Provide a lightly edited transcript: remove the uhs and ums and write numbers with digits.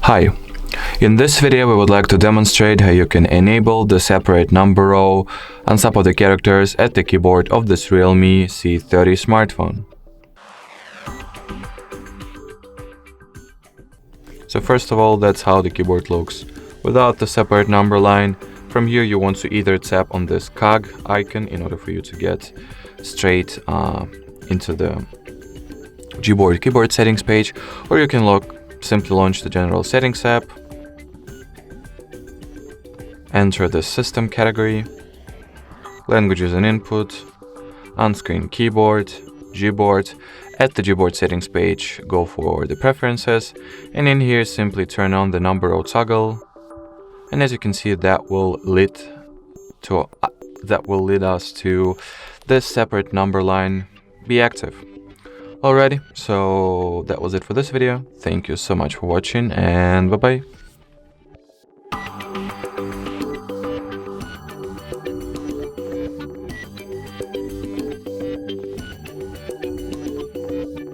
Hi, in this video we would like to demonstrate how you can enable the separate number row on top of the characters at the keyboard of this REALME C30 smartphone. So first of all, that's how the keyboard looks without the separate number line. From here you want to either tap on this cog icon in order for you to get straight into the keyboard settings page, or you can simply launch the general settings app, enter the system category, languages and input, on-screen keyboard, Gboard. At the Gboard settings page, go for the preferences, and in here simply turn on the number row toggle, and as you can see that will lead us to this separate number line be active. Alrighty, so that was it for this video. Thank you so much for watching, and bye bye.